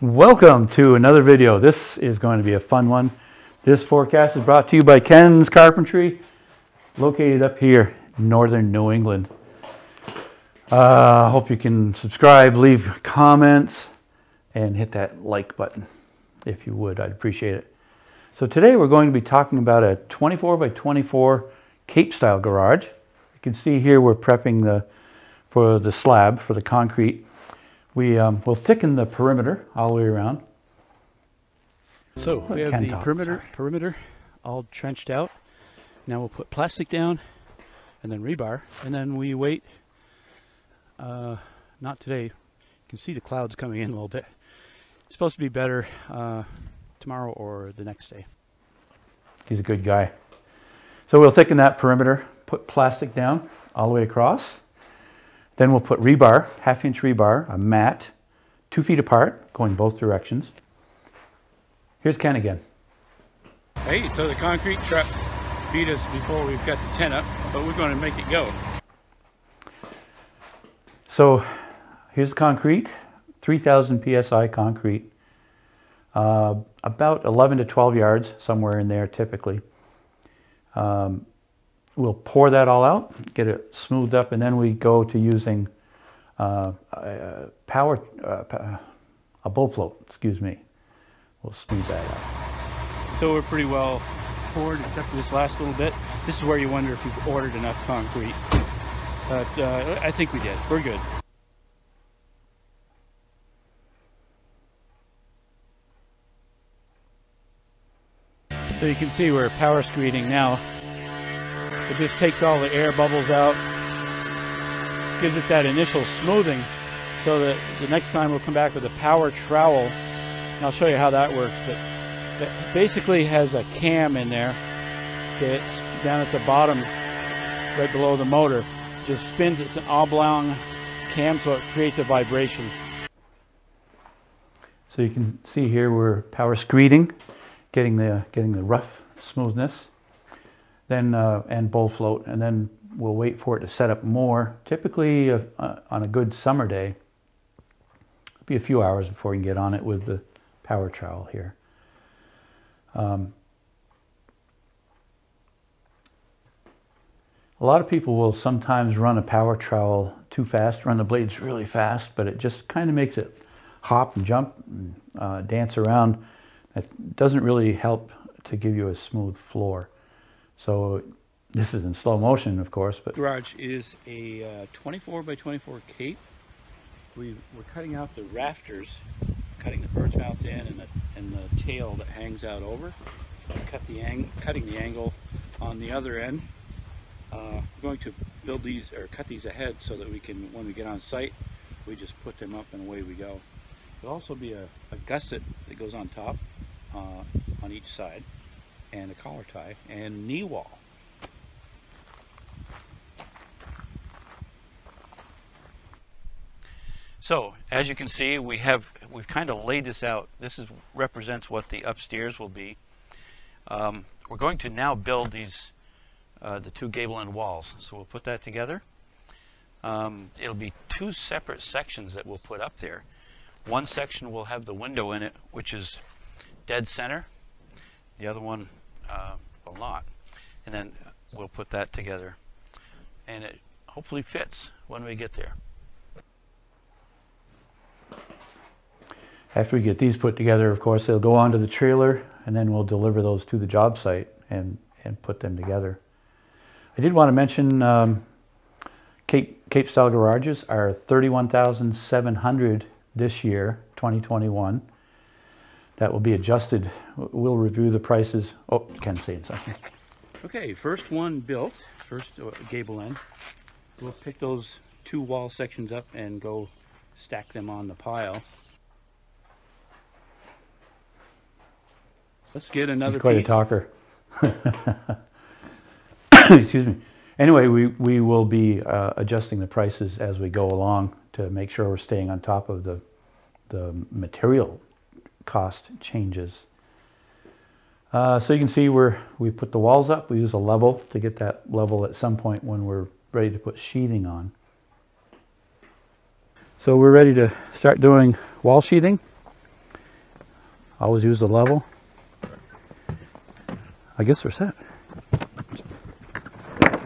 Welcome to another video. This is going to be a fun one. This forecast is brought to you by Ken's Carpentry, located up here in northern New England. I hope you can subscribe, leave comments, and hit that like button if you would. I'd appreciate it. So today we're going to be talking about a 24 by 24 Cape style garage. You can see here we're prepping for the slab, for the concrete. We'll thicken the perimeter all the way around. So we have the perimeter all trenched out. Now we'll put plastic down and then rebar, and then we wait. Not today. You can see the clouds coming in a little bit. It's supposed to be better tomorrow or the next day. He's a good guy. So we'll thicken that perimeter, put plastic down all the way across. Then we'll put rebar, 1/2 inch rebar, a mat, 2 feet apart, going both directions. Here's Ken again. Hey, so the concrete truck beat us before we've got the tent up, but we're going to make it go. So here's the concrete, 3,000 PSI concrete, about 11 to 12 yards, somewhere in there typically. We'll pour that all out, get it smoothed up, and then we go to using a bull float, excuse me. We'll smooth that out. So we're pretty well poured except for this last little bit. This is where you wonder if you've ordered enough concrete. But I think we did. We're good. So you can see we're power screeding now. It just takes all the air bubbles out, gives it that initial smoothing, so that the next time we'll come back with a power trowel, and I'll show you how that works. But it basically has a cam in there that's down at the bottom, right below the motor. Just spins. It's an oblong cam, so it creates a vibration. So you can see here we're power screeding, getting the rough smoothness. Then and bull float, and then we'll wait for it to set up more. Typically on a good summer day, it'll be a few hours before you can get on it with the power trowel here. A lot of people will sometimes run a power trowel too fast, run the blades really fast, but it just kind of makes it hop and jump and dance around. It doesn't really help to give you a smooth floor. So this is in slow motion, of course. But garage is a 24 by 24 Cape. We're cutting out the rafters, cutting the bird's mouth in and the tail that hangs out over. Cutting the angle on the other end. We're going to build these or cut these ahead so that we can, when we get on site, we just put them up and away we go. There'll also be a gusset that goes on top on each side, and a collar tie and knee wall. So as you can see, we've kind of laid this out. This represents what the upstairs will be. We're going to now build these the 2 gable end walls. So we'll put that together. It'll be 2 separate sections that we'll put up there. One section will have the window in it, which is dead center. The other one will not, and then we'll put that together, and it hopefully fits when we get there. after we get these put together, of course, they'll go onto the trailer, and then we'll deliver those to the job site and put them together. I did want to mention Cape style garages are $31,700 this year, 2021. That will be adjusted. We'll review the prices. Oh, Ken's saying something. Okay, first one built, first gable end. We'll pick those 2 wall sections up and go stack them on the pile. Let's get another He's quite piece. a talker. Excuse me. Anyway, we will be adjusting the prices as we go along to make sure we're staying on top of the material cost changes. So you can see we put the walls up. We use a level to get that level at some point when we're ready to put sheathing on. So we're ready to start doing wall sheathing. Always use the level. I guess we're set.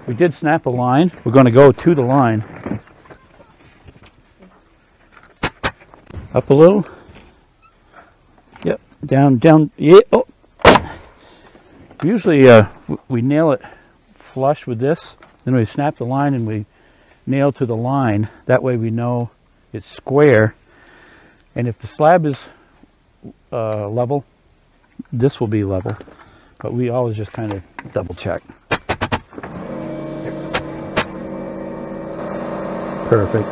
We did snap a line. We're going to go to the line. Up a little. Yep. Down, down. Yeah. Oh. Usually we nail it flush with this. Then we snap the line and we nail to the line. That way we know it's square. And if the slab is level, this will be level. But we always just kind of double check. Perfect.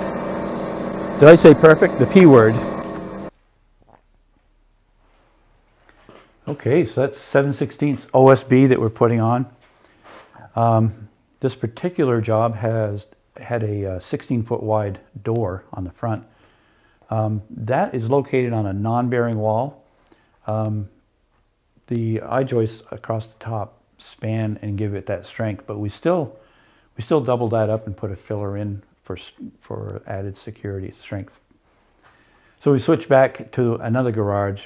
Did I say perfect? The P word. Okay, so that's 7/16 OSB that we're putting on. This particular job had a 16-foot wide door on the front. That is located on a non-bearing wall. The I-joists across the top span and give it that strength, but we still double that up and put a filler in for added security strength. So we switched back to another garage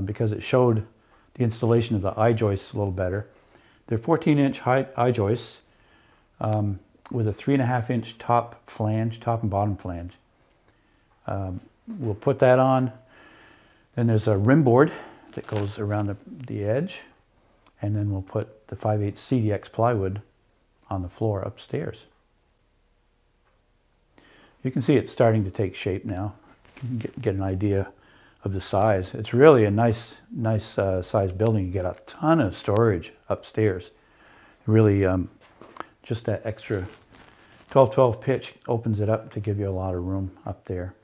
because it showed the installation of the I-joists a little better. They're 14-inch height I-joists with a 3.5-inch top and bottom flange. We'll put that on. Then there's a rim board that goes around the edge, and then we'll put the 5/8 CDX plywood on the floor upstairs. You can see it's starting to take shape now. You can get an idea of the size. It's really a nice size building. You get a ton of storage upstairs. Really, just that extra 12-12 pitch opens it up to give you a lot of room up there.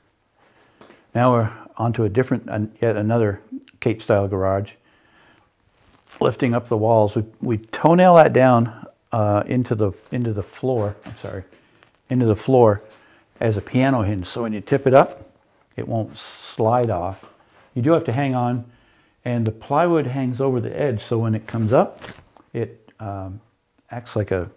Now we're onto a different, yet another Cape style garage. Lifting up the walls, we toenail that down into the floor. I'm sorry, into the floor as a piano hinge. So when you tip it up, it won't slide off. You do have to hang on, and the plywood hangs over the edge. So when it comes up, it acts like I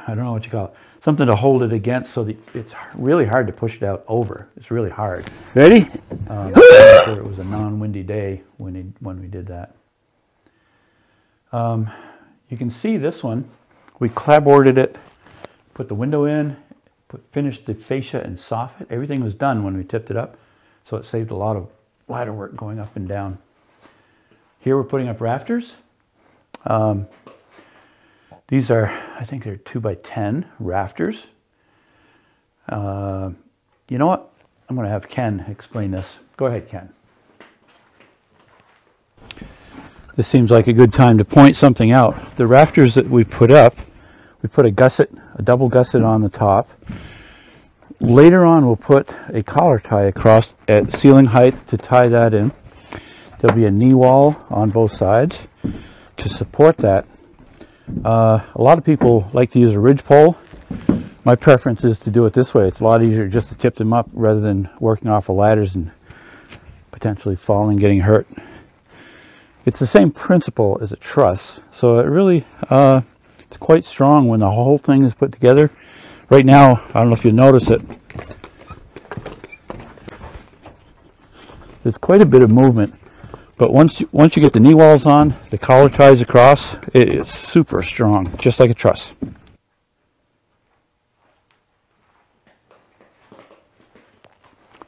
don't know what you call it, something to hold it against, so that it's really hard to push it out over. It's really hard. Ready? I'm sure it was a non-windy day when we did that. You can see this one. We clapboarded it, put the window in, finished the fascia and soffit. Everything was done when we tipped it up, so it saved a lot of ladder work going up and down. Here we're putting up rafters. These are, I think they're 2x10 rafters. You know what? I'm going to have Ken explain this. Go ahead, Ken. This seems like a good time to point something out. The rafters that we put up, we put a double gusset on the top. Later on, we'll put a collar tie across at ceiling height to tie that in. There'll be a knee wall on both sides to support that. A lot of people like to use a ridge pole. My preference is to do it this way. It's a lot easier just to tip them up rather than working off of ladders and potentially falling, getting hurt. It's the same principle as a truss, so it really it's quite strong when the whole thing is put together. Right now, I don't know if you notice it, there's quite a bit of movement. But once you get the knee walls on, the collar ties across, it's super strong, just like a truss.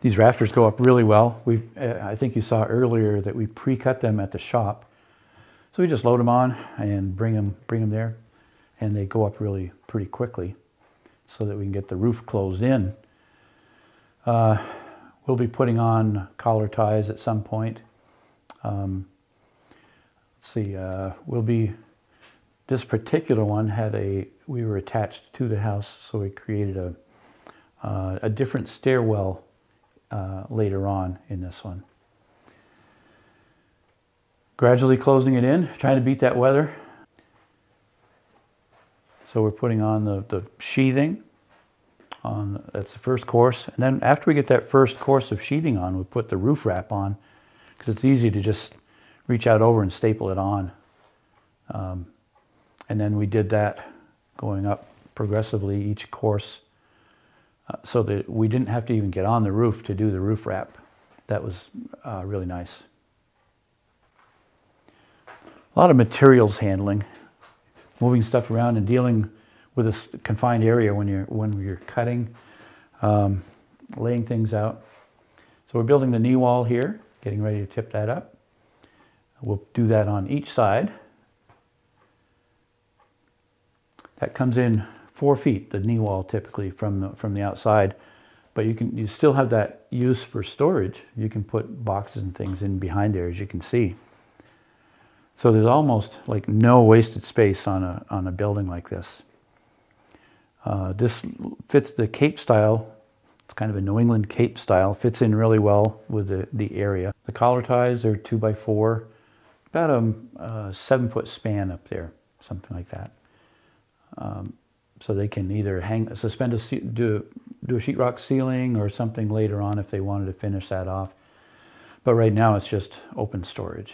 These rafters go up really well. I think you saw earlier that we pre-cut them at the shop. So we just load them on and bring them there, and they go up really pretty quickly so that we can get the roof closed in. We'll be putting on collar ties at some point. Let's see, this particular one we were attached to the house, so we created a different stairwell later on in this one. Gradually closing it in, trying to beat that weather. So we're putting on the sheathing. That's the first course, and then after we get that first course of sheathing on, we put the roof wrap on, because it's easy to just reach out over and staple it on. And then we did that going up progressively each course so that we didn't have to even get on the roof to do the roof wrap. that was really nice. A lot of materials handling, moving stuff around and dealing with a confined area when you're cutting, laying things out. So we're building the knee wall here, getting ready to tip that up. We'll do that on each side. That comes in 4 feet, the knee wall typically from the outside, but you still have that use for storage. You can put boxes and things in behind there, as you can see. So there's almost like no wasted space on a building like this. This fits the Cape style. It's kind of a New England Cape style. Fits in really well with the area. The collar ties are 2x4, about a 7-foot span up there, something like that. So they can either suspend do a sheetrock ceiling or something later on if they wanted to finish that off. But right now it's just open storage.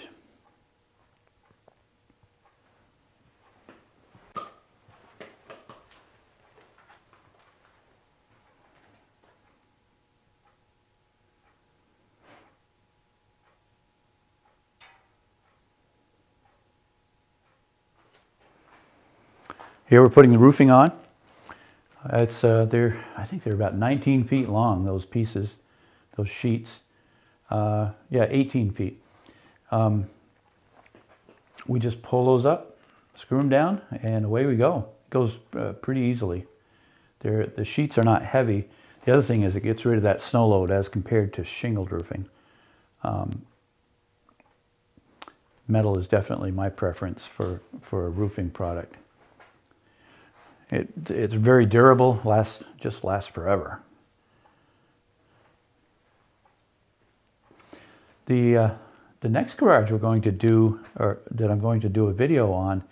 Here we're putting the roofing on. It's I think they're about 19 feet long, those pieces, those sheets. Yeah, 18 feet. We just pull those up, screw them down, and away we go. It goes pretty easily. The sheets are not heavy. The other thing is it gets rid of that snow load as compared to shingled roofing. Metal is definitely my preference for a roofing product. It's very durable, just lasts forever. The next garage we're going to do, or that I'm going to do a video on,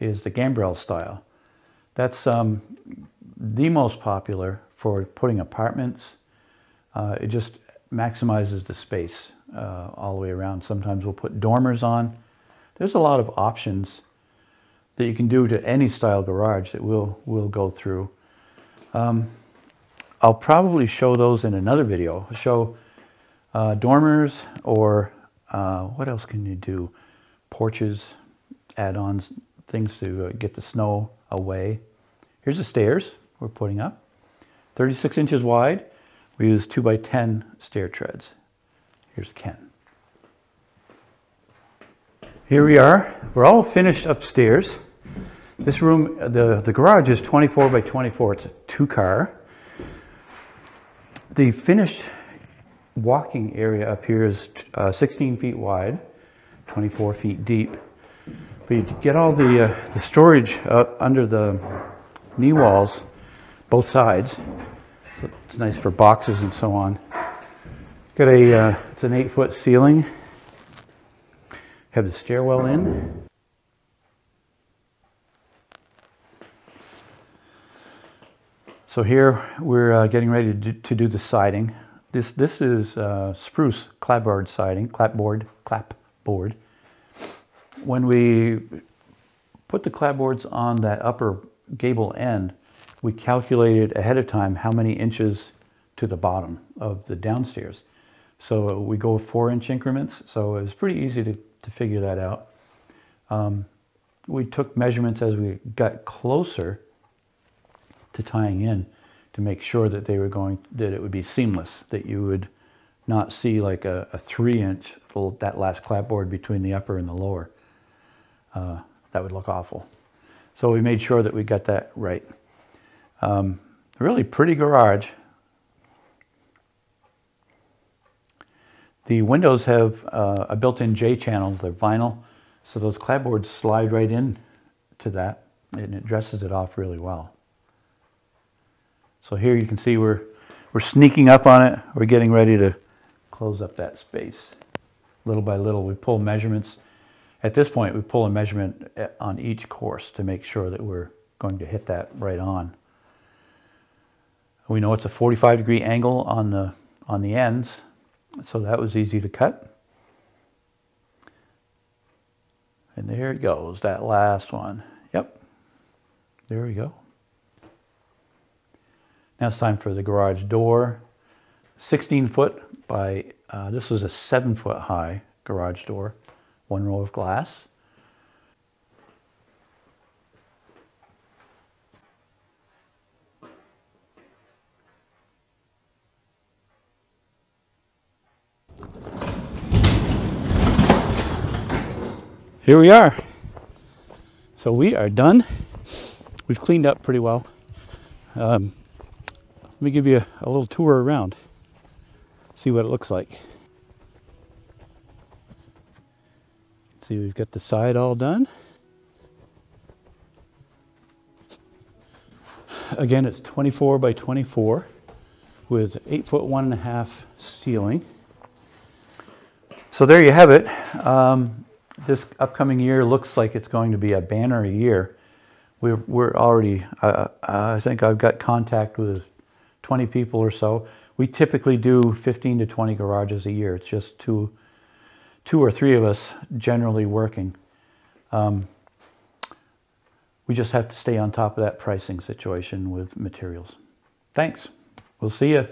is the Gambrel Style. That's the most popular for putting apartments. It just maximizes the space all the way around. Sometimes we'll put dormers on. There's a lot of options that you can do to any style garage that we'll go through. I'll probably show those in another video. I'll show dormers, or what else can you do? Porches, add-ons, things to get the snow away. Here's the stairs we're putting up. 36 inches wide. We use 2x10 stair treads. Here's Ken. Here we are. We're all finished upstairs. This room, the garage is 24 by 24. It's a 2-car. The finished walking area up here is 16 feet wide, 24 feet deep. But you get all the storage up under the knee walls, both sides. So it's nice for boxes and so on. Got it's an 8-foot ceiling. Have the stairwell in. So here we're getting ready to do the siding. This is spruce clapboard siding, clapboard. When we put the clapboards on that upper gable end, we calculated ahead of time how many inches to the bottom of the downstairs. So we go 4-inch increments, so it was pretty easy to figure that out. We took measurements as we got closer to tying in to make sure that that it would be seamless, that you would not see like a 3-inch, that last clapboard between the upper and the lower. That would look awful. So we made sure that we got that right. Really pretty garage. The windows have a built-in J channels. They're vinyl, so those clapboards slide right in to that, and it dresses it off really well. So here you can see we're sneaking up on it. We're getting ready to close up that space. Little by little, we pull measurements. At this point, we pull a measurement on each course to make sure that we're going to hit that right on. We know it's a 45-degree angle on the ends, so that was easy to cut. And there it goes, that last one. Yep, there we go. Now it's time for the garage door. 16-foot by, this was a 7-foot high garage door, 1 row of glass. Here we are. So we are done. We've cleaned up pretty well. Let me give you a little tour around. See what it looks like. See, we've got the side all done. Again, it's 24 by 24 with 8-foot 1.5 ceiling. So there you have it. This upcoming year looks like it's going to be a banner year. We're already, I think I've got contact with 20 people or so. We typically do 15 to 20 garages a year. It's just two or three of us generally working. We just have to stay on top of that pricing situation with materials. Thanks. We'll see you.